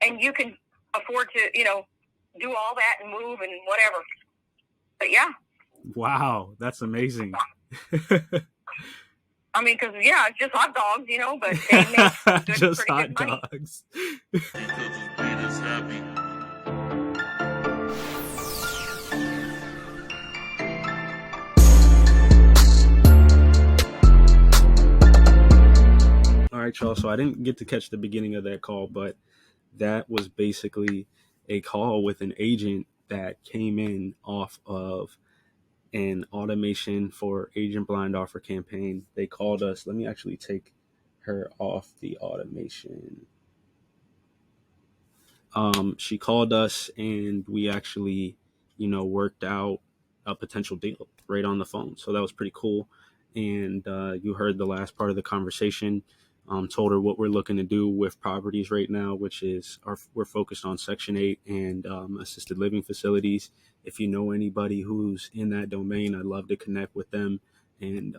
and you can afford to, do all that and move and whatever. But yeah. Wow, that's amazing. I mean, because it's just hot dogs, but they make good, just pretty hot good money. dogs. All right, y'all. So I didn't get to catch the beginning of that call, but that was basically a call with an agent that came in off of an automation for Agent Blind Offer campaign. They called us. Let me actually take her off the automation. She called us and we actually, worked out a potential deal right on the phone. So that was pretty cool. And you heard the last part of the conversation. Told her what we're looking to do with properties right now, which is we're focused on Section 8 and assisted living facilities. If you know anybody who's in that domain, I'd love to connect with them and,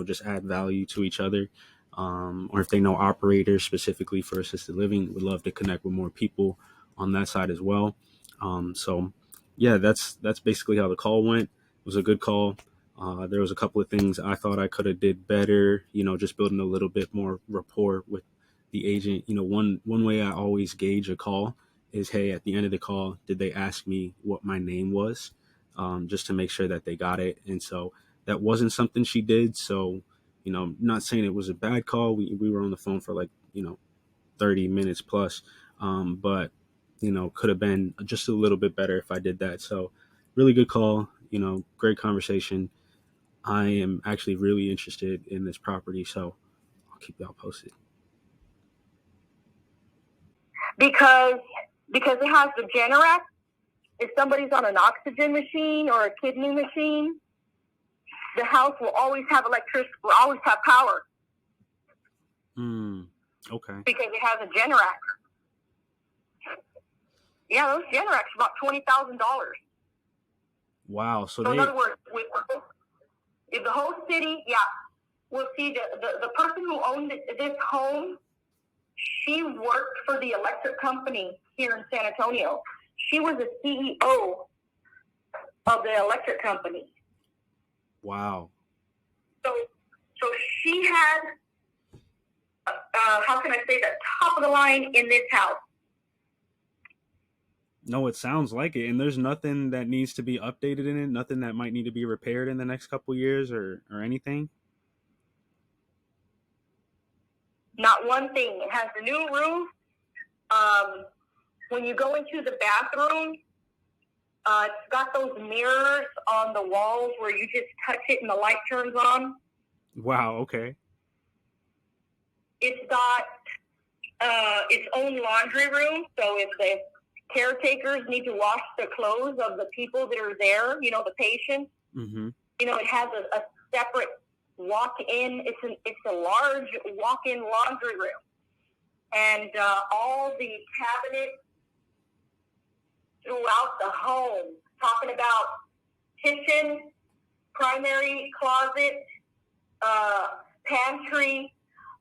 just add value to each other. Or if they know operators specifically for assisted living, would love to connect with more people on that side as well. So yeah, that's basically how the call went. It was a good call. There was a couple of things I thought I could have did better, just building a little bit more rapport with the agent. One way I always gauge a call is, hey, at the end of the call, did they ask me what my name was? Just to make sure that they got it. And so that wasn't something she did. So, not saying it was a bad call. We were on the phone for 30 minutes plus. But, could have been just a little bit better if I did that. So really good call, great conversation. I am actually really interested in this property, so I'll keep y'all posted. Because it has the Generac. If somebody's on an oxygen machine or a kidney machine, the house will always have electricity, will always have power. Okay. Because it has a Generac. Yeah, those Generacs are about $20,000. Wow. So in other words, if the whole city, we'll see the person who owned this home, she worked for the electric company here in San Antonio. She was the CEO of the electric company. Wow. So she had, how can I say that, top of the line in this house. No, it sounds like it. And there's nothing that needs to be updated in it, nothing that might need to be repaired in the next couple years or anything? Not one thing. It has the new roof. When you go into the bathroom, it's got those mirrors on the walls where you just touch it and the light turns on. Wow, okay. It's got its own laundry room, so if the caretakers need to wash the clothes of the people that are there, the patients, it has a separate walk-in. It's a large walk-in laundry room, and all the cabinets throughout the home, talking about kitchen, primary closet, pantry,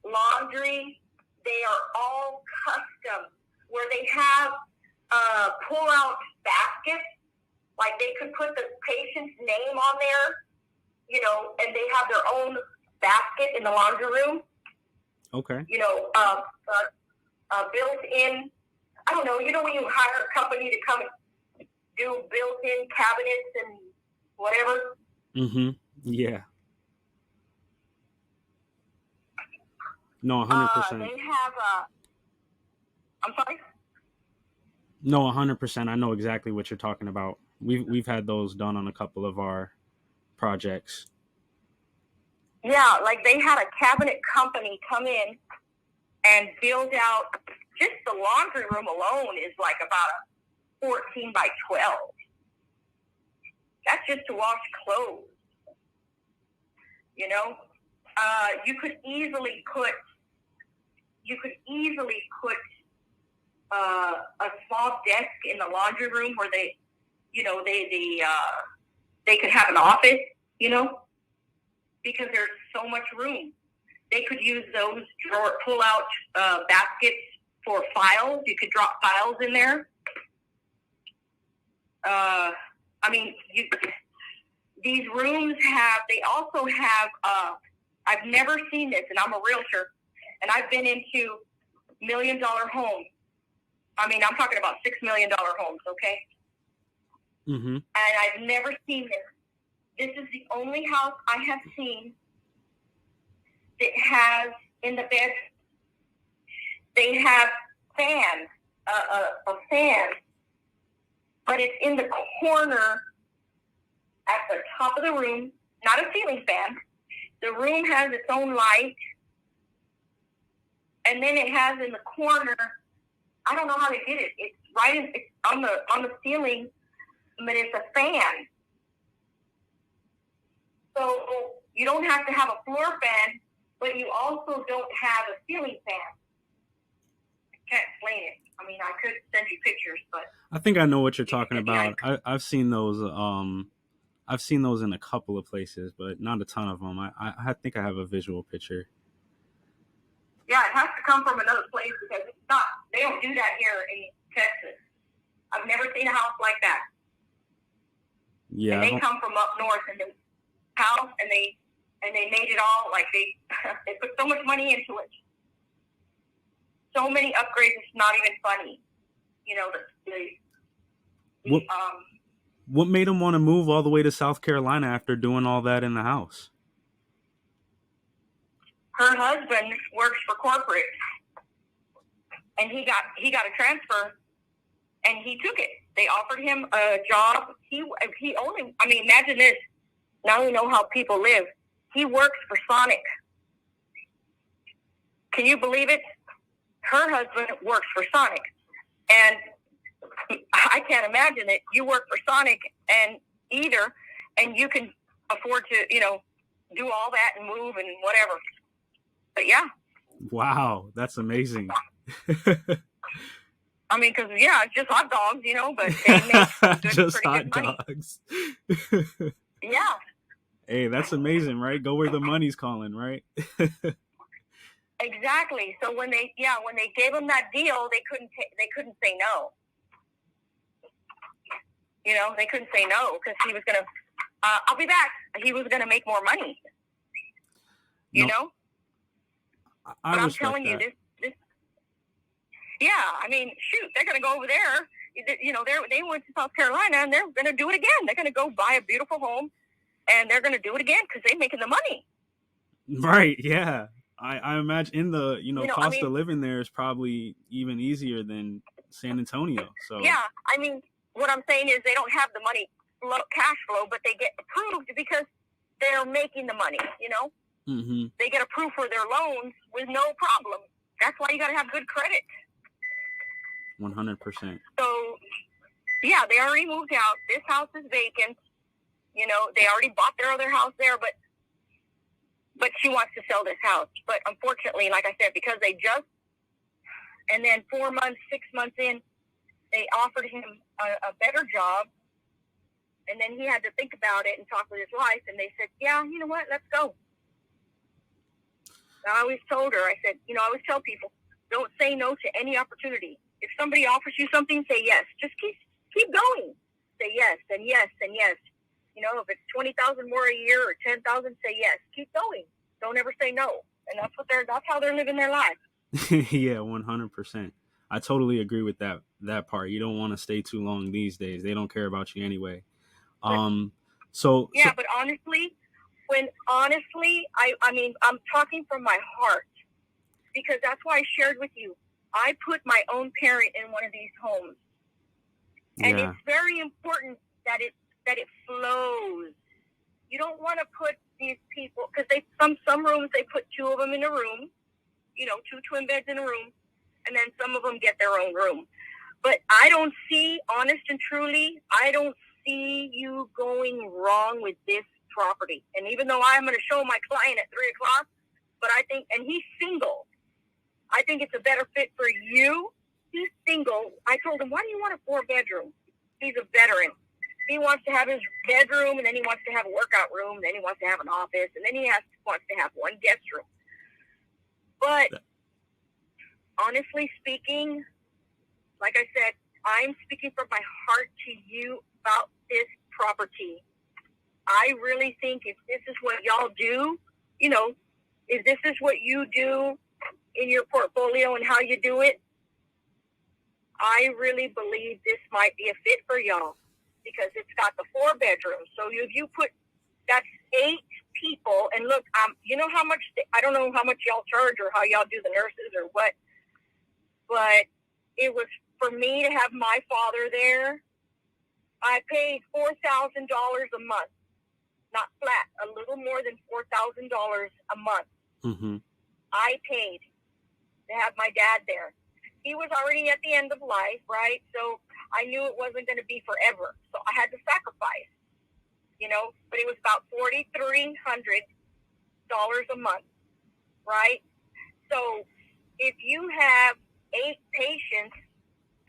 laundry. They are all custom, where they have pull-out baskets. Like they could put the patient's name on there, and they have their own basket in the laundry room. Okay. Built-in, I don't know, when you hire a company to come and do built-in cabinets and whatever. Yeah. No, 100%. They have, I'm sorry? No, 100%. I know exactly what you're talking about. We've had those done on a couple of our projects. Yeah, like they had a cabinet company come in and build out, just the laundry room alone is like about a 14 by 12. That's just to wash clothes. You could easily put a small desk in the laundry room where they could have an office, because there's so much room. They could use those pull-out baskets for files. You could drop files in there. I mean, these rooms they also have, I've never seen this, and I'm a realtor, and I've been into $1 million homes. I mean, I'm talking about $6 million homes, okay? Mm-hmm. And I've never seen this. This is the only house I have seen that has, in the bed, they have fans, a fan, but it's in the corner at the top of the room, not a ceiling fan. The room has its own light, and then it has in the corner, I don't know how they did it. It's it's on the ceiling, but it's a fan. So you don't have to have a floor fan, but you also don't have a ceiling fan. I can't explain it. I mean, I could send you pictures, but I think I know what you're talking about. I've seen those. I've seen those in a couple of places, but not a ton of them. I think I have a visual picture. Yeah, it has to come from another place because it's not. They don't do that here in Texas. I've never seen a house like that. Yeah, and they come from up north, and they house, and they made it all like they put so much money into it. So many upgrades, it's not even funny. You know, what made them want to move all the way to South Carolina after doing all that in the house? Her husband works for corporate, and he got a transfer, and he took it. They offered him a job. He only, I mean, imagine this. Now we know how people live. He works for Sonic. Can you believe it? Her husband works for Sonic. And I can't imagine it. You work for Sonic and you can afford to, do all that and move and whatever. But yeah. Wow, that's amazing. I mean, because, it's just hot dogs, but they make just hot good money. Dogs. Yeah. Hey, that's amazing, right? Go where the money's calling, right? Exactly. So when they gave him that deal, they couldn't say no. They couldn't say no because he was gonna. I'll be back. He was gonna make more money. You know. But I'm telling you this. Yeah, I mean, shoot, they're gonna go over there. They went to South Carolina and they're gonna do it again. They're gonna go buy a beautiful home, and they're gonna do it again because they're making the money. Right. Yeah. I imagine cost of living there is probably even easier than San Antonio. So yeah, I mean, what I'm saying is they don't have the money cash flow, but they get approved because they're making the money. Mm-hmm. They get approved for their loans with no problem. That's why you got to have good credit. 100%. So yeah, they already moved out. This house is vacant. They already bought their other house there, but she wants to sell this house. But unfortunately, like I said, because and then 4 months, 6 months in, they offered him a better job. And then he had to think about it and talk with his wife. And they said, yeah, you know what? Let's go. And I always told her, I said, I always tell people, don't say no to any opportunity. If somebody offers you something, say yes. Just keep going. Say yes and yes and yes. If it's $20,000 more a year or $10,000, say yes. Keep going. Don't ever say no. And that's how they're living their life. Yeah, 100%. I totally agree with that part. You don't want to stay too long these days. They don't care about you anyway. But honestly, I mean, I'm talking from my heart because that's why I shared with you. I put my own parent in one of these homes. And it's very important that it flows. You don't want to put these people, because some rooms they put two of them in a room, two twin beds in a room, and then some of them get their own room. But I don't see, honest and truly, I don't see you going wrong with this property. And even though I'm going to show my client at 3:00, but I think, and he's single, I think it's a better fit for you. He's single. I told him, why do you want a 4-bedroom? He's a veteran. He wants to have his bedroom, and then he wants to have a workout room, and then he wants to have an office, and then he wants to have one guest room. But honestly speaking, like I said, I'm speaking from my heart to you about this property. I really think if this is what y'all do, if this is what you do in your portfolio and how you do it, I really believe this might be a fit for y'all because it's got the 4 bedrooms. So if you put, that's 8 people. And look, you know how much, I don't know how much y'all charge or how y'all do the nurses or what, but it was for me to have my father there. I paid $4,000 a month, not flat, a little more than $4,000 a month. Mm-hmm. I paid to have my dad there. He was already at the end of life, right? So I knew it wasn't going to be forever. So I had to sacrifice, but it was about $4,300 a month, right? So if you have 8 patients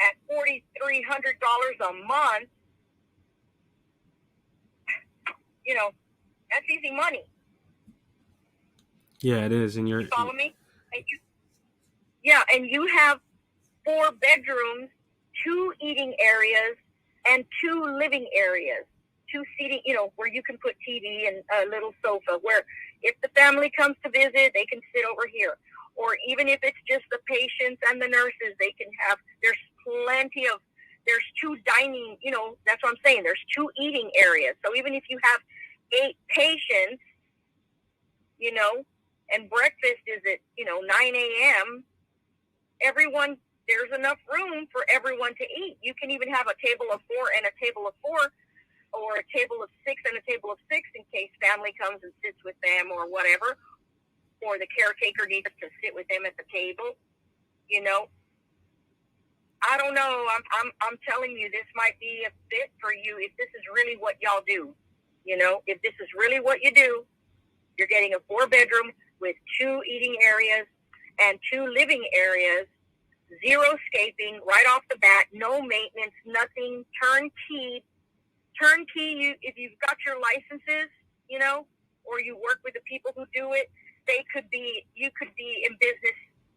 at $4,300 a month, that's easy money. Yeah, it is. And you follow me? And you have 4 bedrooms, 2 eating areas, and 2 living areas, 2 seating, where you can put TV and a little sofa where if the family comes to visit, they can sit over here. Or even if it's just the patients and the nurses, they can have, there's 2 dining, that's what I'm saying. There's 2 eating areas. So even if you have 8 patients, and breakfast is at, 9 a.m., there's enough room for everyone to eat. You can even have a table of 4 and a table of 4, or a table of 6 and a table of 6 in case family comes and sits with them or whatever, or the caretaker needs to sit with them at the table. I don't know. I'm telling you, this might be a fit for you if this is really what y'all do. If this is really what you do, you're getting a 4 bedroom with 2 eating areas and 2 living areas, 0 scaping right off the bat, no maintenance, nothing, turnkey. If you've got your licenses, or you work with the people who do it, you could be in business,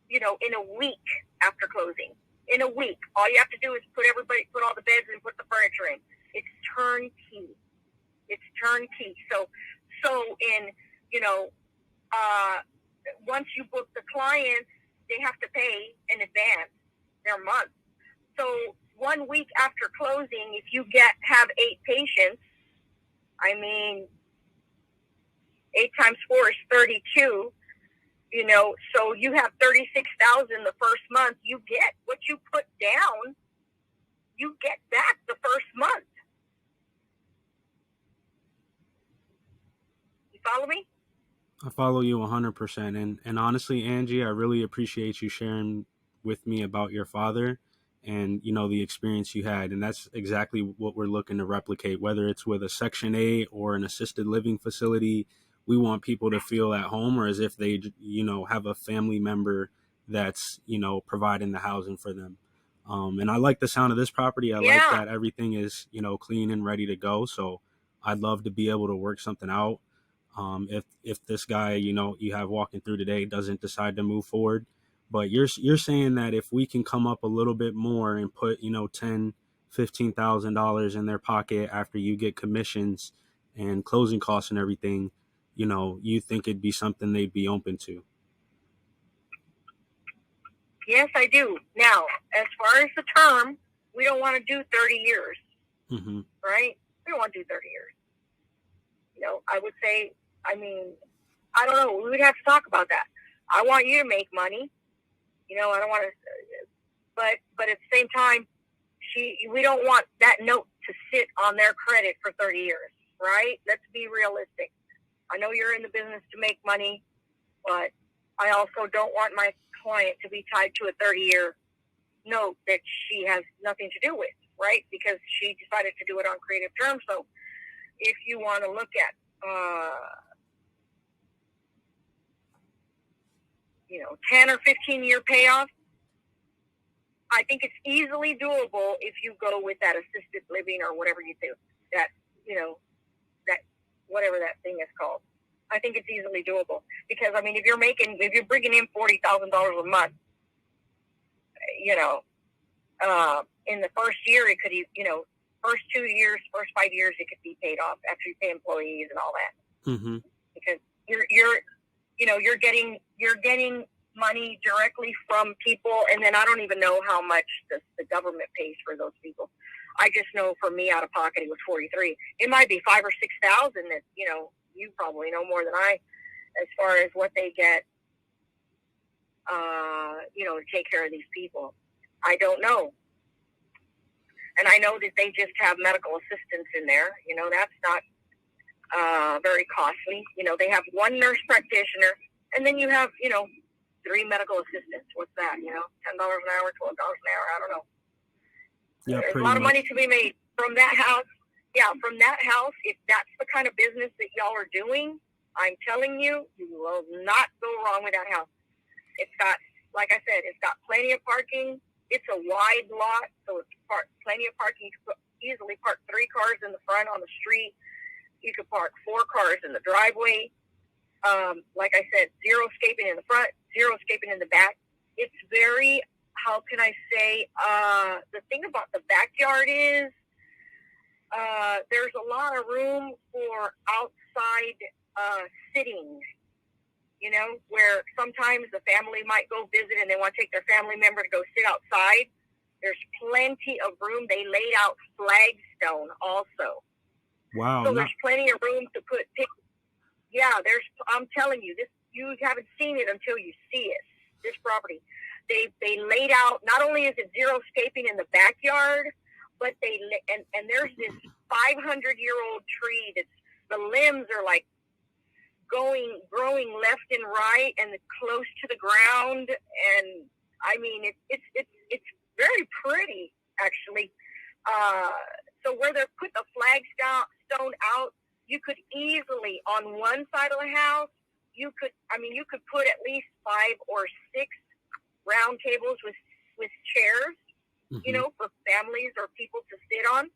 in a week after closing. In a week, all you have to do is put all the beds and put the furniture in. It's turnkey. So in, once you book the clients, they have to pay in advance their month. So 1 week after closing, if you have 8 patients, 8 times 4 is 32. So you have 36,000 the first month. You get what you put down. You get back the first month. You follow me? I follow you 100%. And honestly, Angie, I really appreciate you sharing with me about your father and, the experience you had. And that's exactly what we're looking to replicate, whether it's with a Section 8 or an assisted living facility. We want people to feel at home or as if they, have a family member that's, providing the housing for them. And I like the sound of this property. I like that everything is, clean and ready to go. So I'd love to be able to work something out. If this guy, you have walking through today doesn't decide to move forward, but you're saying that if we can come up a little bit more and put, $10,000-$15,000 in their pocket after you get commissions and closing costs and everything, you think it'd be something they'd be open to? Yes, I do. Now, as far as the term, we don't want to do 30 years, mm-hmm. right? We don't want to do 30 years. I would say, I don't know. We would have to talk about that. I want you to make money. I don't want to, but at the same time, we don't want that note to sit on their credit for 30 years, right? Let's be realistic. I know you're in the business to make money, but I also don't want my client to be tied to a 30-year note that she has nothing to do with, right? Because she decided to do it on creative terms. So if you want to look at, 10 or 15-year payoff, I think it's easily doable if you go with that assisted living or whatever you do, that whatever that thing is called. I think it's easily doable because, if you're bringing in $40,000 a month, you know, in the first year, it could, first 2 years, first 5 years, it could be paid off after you pay employees and all that. Mm-hmm. Because you're getting money directly from people, and then I don't even know how much the government pays for those people. I just know for me, out of pocket, it was 43. It might be 5,000 or 6,000 that, you probably know more than I, as far as what they get, to take care of these people. I don't know. And I know that they just have medical assistants in there. That's not very costly. They have one nurse practitioner, and then you have, 3 medical assistants. What's that? $10 an hour, $12 an hour. I don't know. Yeah, there's a lot of money to be made from that house. Yeah, from that house. If that's the kind of business that y'all are doing, I'm telling you, you will not go wrong with that house. It's got, like I said, it's got plenty of parking. It's a wide lot, so it's plenty of parking. You could easily park 3 cars in the front on the street. You could park 4 cars in the driveway. Like I said, zero escaping in the front, zero escaping in the back. It's very, how can I say, the thing about the backyard is there's a lot of room for outside sitting, where sometimes the family might go visit and they want to take their family member to go sit outside. There's plenty of room. They laid out flagstone also. Wow. So there's plenty of room to put pictures. Yeah, I'm telling you, this, you haven't seen it until you see it, this property. They laid out, not only is it zero escaping in the backyard, but and there's this 500-year-old tree that's, the limbs are like growing left and right and close to the ground. And I mean, it's very pretty, actually. So where they put the flagstone out, you could easily, on one side of the house, you could put at least 5 or 6 round tables with chairs, mm-hmm. For families or people to sit on.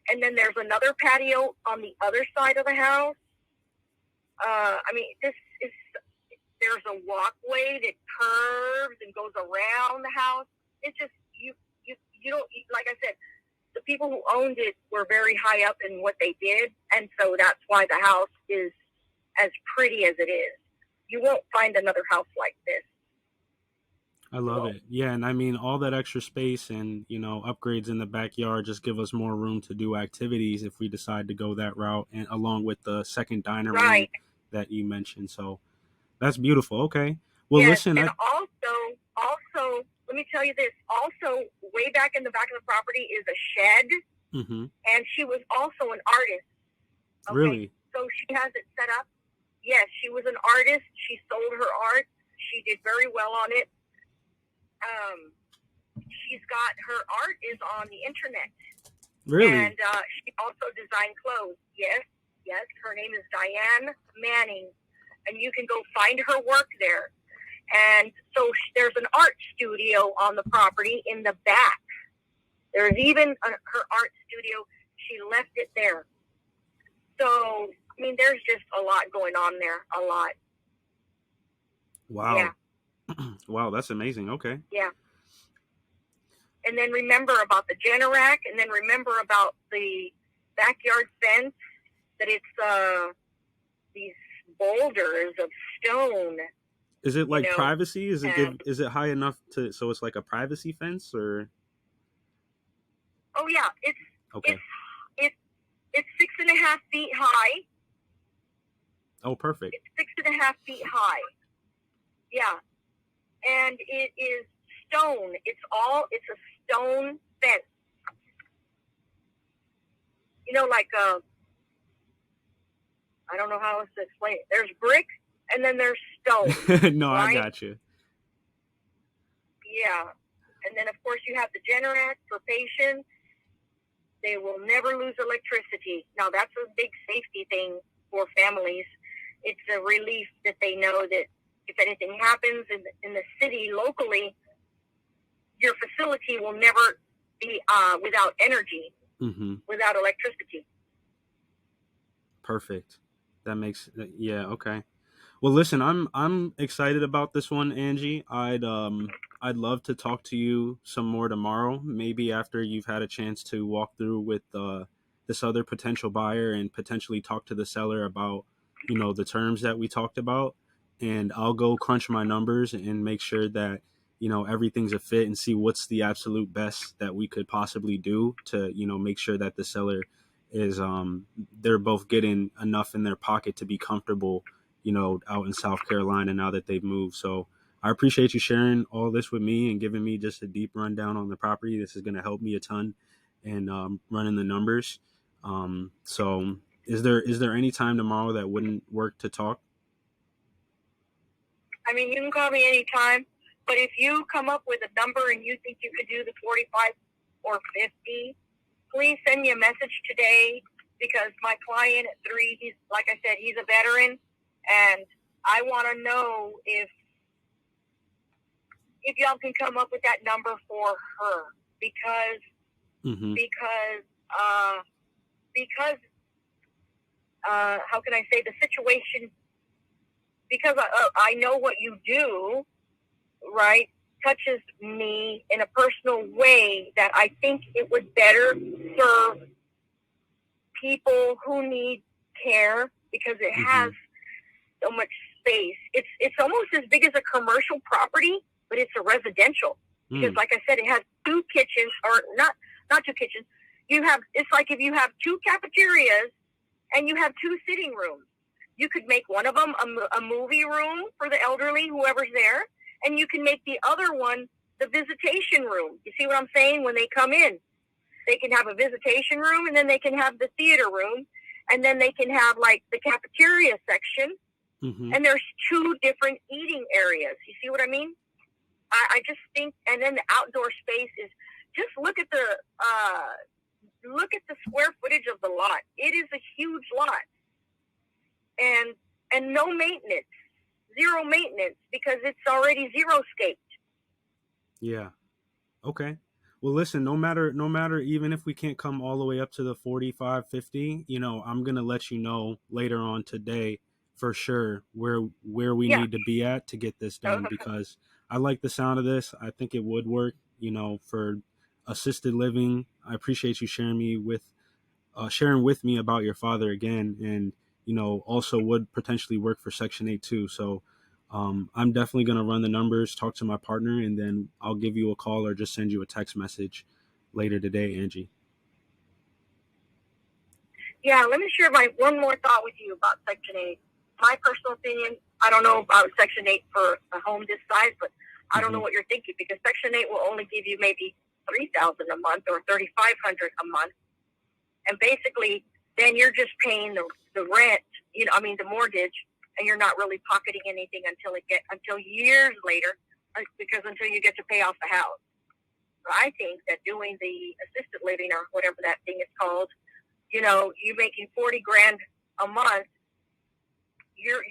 And then there's another patio on the other side of the house. There's a walkway that curves and goes around the house. It's just, you don't, like I said, the people who owned it were very high up in what they did, and so that's why the house is as pretty as it is. You won't find another house like this. I love it. Yeah, and I mean, all that extra space and, upgrades in the backyard just give us more room to do activities if we decide to go that route, and along with the second diner room that you mentioned. So that's beautiful. Okay. Well, yes, listen. And also, let me tell you this. Also, way back in the back of the property is a shed, mm-hmm. and she was also an artist. Okay? Really? So she has it set up. Yes, she was an artist. She sold her art. She did very well on it. She's got, her art is on the internet. Really? And she also designed clothes. Yes. Her name is Diane Manning, and you can go find her work there. And so there's an art studio on the property in the back. There's even her art studio. She left it there. So, I mean, there's just a lot going on there. A lot. Wow. Yeah. Wow, that's amazing. Okay. Yeah. And then remember about the Generac, and then remember about the backyard fence, that it's these boulders of stone. Is it like privacy? Is it high enough so it's like a privacy fence, or? Oh yeah, it's okay. It's 6.5 feet high. Oh, perfect. It's 6.5 feet high. Yeah, and it is stone. It's a stone fence. Like I don't know how else to explain it. There's brick, and then there's stone. No, right? I got you. Yeah. And then, of course, you have the Generac for patients. They will never lose electricity. Now, that's a big safety thing for families. It's a relief that they know that if anything happens in the city locally, your facility will never be without energy, mm-hmm. without electricity. Perfect. That makes, yeah, okay. Well, listen, I'm excited about this one, Angie. I'd love to talk to you some more tomorrow, maybe after you've had a chance to walk through with this other potential buyer and potentially talk to the seller about, the terms that we talked about. And I'll go crunch my numbers and make sure that, everything's a fit and see what's the absolute best that we could possibly do to, make sure that the seller is they're both getting enough in their pocket to be comfortable, out in South Carolina now that they've moved. So I appreciate you sharing all this with me and giving me just a deep rundown on the property. This is going to help me a ton in running the numbers. So is there any time tomorrow that wouldn't work to talk? I mean, you can call me anytime, but if you come up with a number and you think you could do the 45 or 50, please send me a message today, because my client at 3, he's, like I said, he's a veteran, and I want to know if y'all can come up with that number for her, because Mm-hmm. because how can I say, the situation, because I know what you do, right, touches me in a personal way, that I think it would better serve people who need care, because it Mm-hmm. has so much space. It's almost as big as a commercial property, but it's a residential, because, like I said, it has 2 kitchens, or not 2 kitchens. It's like if you have 2 cafeterias and you have 2 sitting rooms. You could make one of them a movie room for the elderly, whoever's there, and you can make the other one the visitation room. You see what I'm saying? When they come in, they can have a visitation room, and then they can have the theater room, and then they can have like the cafeteria section, Mm-hmm. and there's 2 different eating areas. You see what I mean? I just think, and then the outdoor space is, just look at the square footage of the lot. It is a huge lot, and no maintenance, 0 maintenance, because it's already zero-scaped. Yeah. Okay. Well, listen, no matter, even if we can't come all the way up to the 45, 50, I'm going to let you know later on today for sure where we Yeah. need to be at to get this done, because I like the sound of this. I think it would work, for assisted living. I appreciate you sharing with me about your father again, and also would potentially work for Section 8 too. So I'm definitely going to run the numbers, talk to my partner, and then I'll give you a call or just send you a text message later today, Angie. Yeah, let me share one more thought with you about Section 8. My personal opinion, I don't know about Section 8 for a home this size, but I don't know what you're thinking, because Section 8 will only give you maybe $3,000 a month or $3,500 a month. And basically, then you're just paying the rent, the mortgage, and you're not really pocketing anything until years later, because until you get to pay off the house. So I think that doing the assisted living, or whatever that thing is called, you making $40,000 a month, you're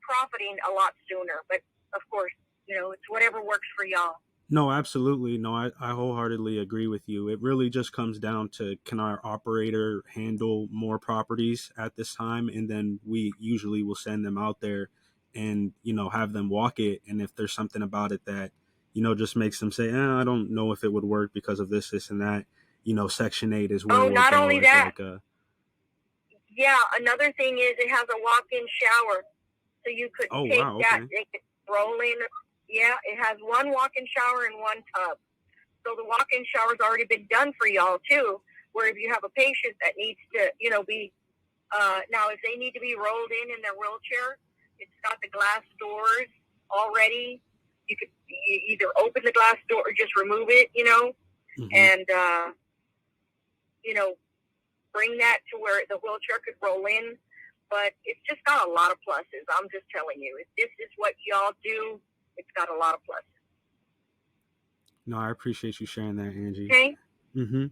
profiting a lot sooner. But of course, it's whatever works for y'all. No, absolutely. No, I wholeheartedly agree with you. It really just comes down to, can our operator handle more properties at this time? And then we usually will send them out there and, have them walk it. And if there's something about it that, just makes them say, I don't know if it would work because of this, and that, Section 8 is where we'll not go only as that. like a. Yeah, another thing is it has a walk-in shower. So you could take wow, that, okay. they could roll in. Yeah, it has 1 walk-in shower and 1 tub. So the walk-in shower's already been done for y'all too, where if you have a patient that needs to, be, now if they need to be rolled in their wheelchair, it's got the glass doors already. You could either open the glass door or just remove it, Mm-hmm. and, bring that to where the wheelchair could roll in. But it's just got a lot of pluses. I'm just telling you, if this is what y'all do, it's got a lot of pluses. No, I appreciate you sharing that, Angie. Okay. Mm-hmm.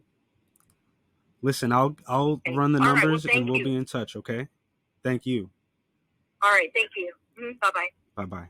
Listen, I'll Okay. run the All right, well, numbers and thank we'll you. be in touch. Okay. Thank you. All right. Thank you. Bye-bye. Bye-bye.